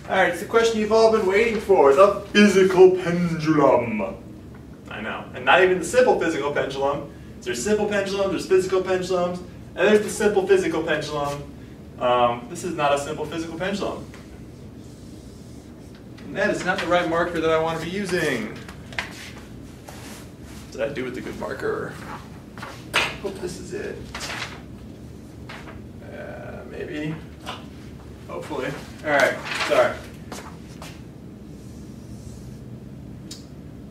Alright, it's the question you've all been waiting for, the physical pendulum. I know, and not even the simple physical pendulum. There's simple pendulums, there's physical pendulums, and there's the simple physical pendulum. This is not a simple physical pendulum. And that is not the right marker that I want to be using. What did I do with the good marker? Hope this is it. Maybe. Hopefully. Alright, sorry.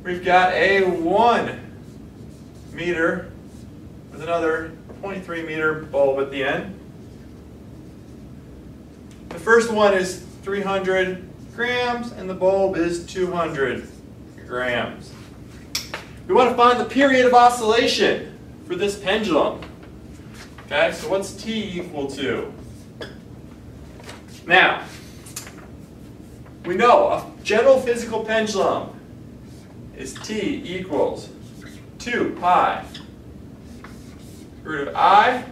We've got a 1 meter with another 0.3 meter bulb at the end. The first one is 300 grams and the bulb is 200 grams. We want to find the period of oscillation for this pendulum. Okay, so what's T equal to? Now, we know a general physical pendulum is T equals 2 pi root of I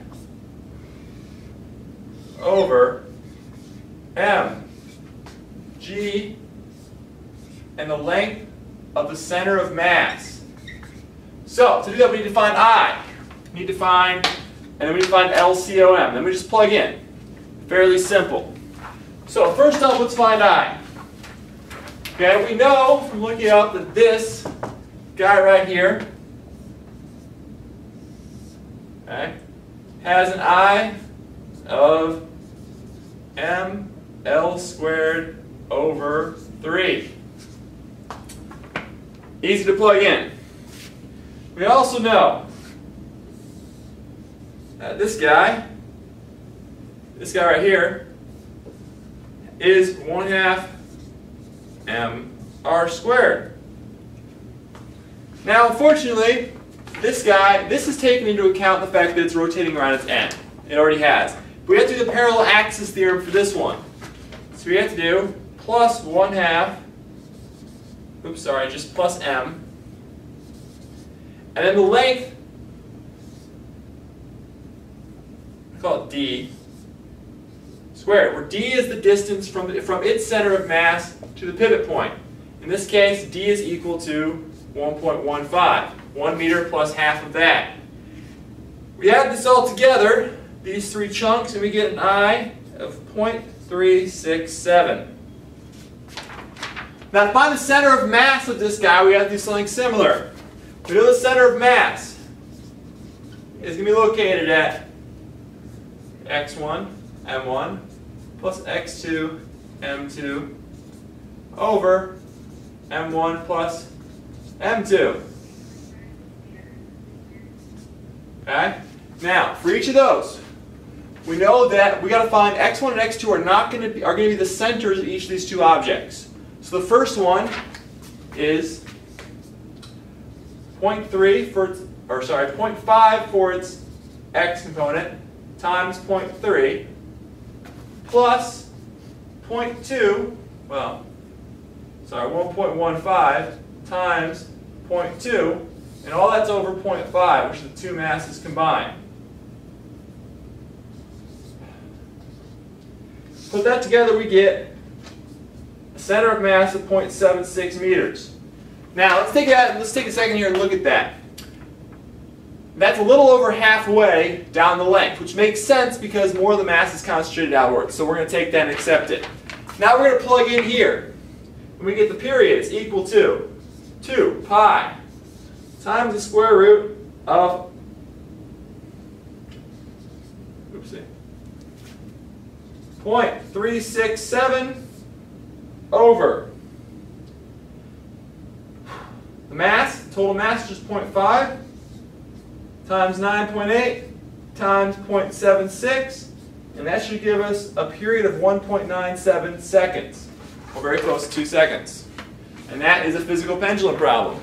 over M G and the length of the center of mass. So, to do that we need to find I. We need to find, and then we need to find LCOM. Then we just plug in. Fairly simple. So first up, let's find I. Okay, we know from looking up that this guy right here, okay, has an I of mL squared over 3. Easy to plug in. We also know that this guy right here, is 1/2 mR squared. Now, unfortunately, this is taking into account the fact that it's rotating around its end. It already has. But we have to do the parallel axis theorem for this one. So we have to do plus 1/2, oops, sorry, just plus m. And then the length, I call it d, squared, where d is the distance from its center of mass to the pivot point. In this case, d is equal to 1.15, 1 meter plus half of that. We add this all together, these three chunks, and we get an I of 0.367. Now to find the center of mass of this guy, we have to do something similar. We know the center of mass is going to be located at x1, m1, plus x2, m2, over m1 plus m2. Okay? Now, for each of those, we know that we got to find x1 and x2 are going to be the centers of each of these two objects. So the first one is 0.3 for its, or sorry, 0.5 for its x component times 0.3 plus 0.2, well, sorry, 1.15 times 0.2, and all that's over 0.5, which are the two masses combined. Put that together, we get a center of mass of 0.76 meters. Now, let's take a second here and look at that. That's a little over halfway down the length, which makes sense because more of the mass is concentrated outwards. So we're going to take that and accept it. Now we're going to plug in here. And we get the period is equal to 2 pi times the square root of 0.367 over the mass, total mass is just 0.5 times 9.8 times 0.76, and that should give us a period of 1.97 seconds. We're very close to 2 seconds. And that is a physical pendulum problem.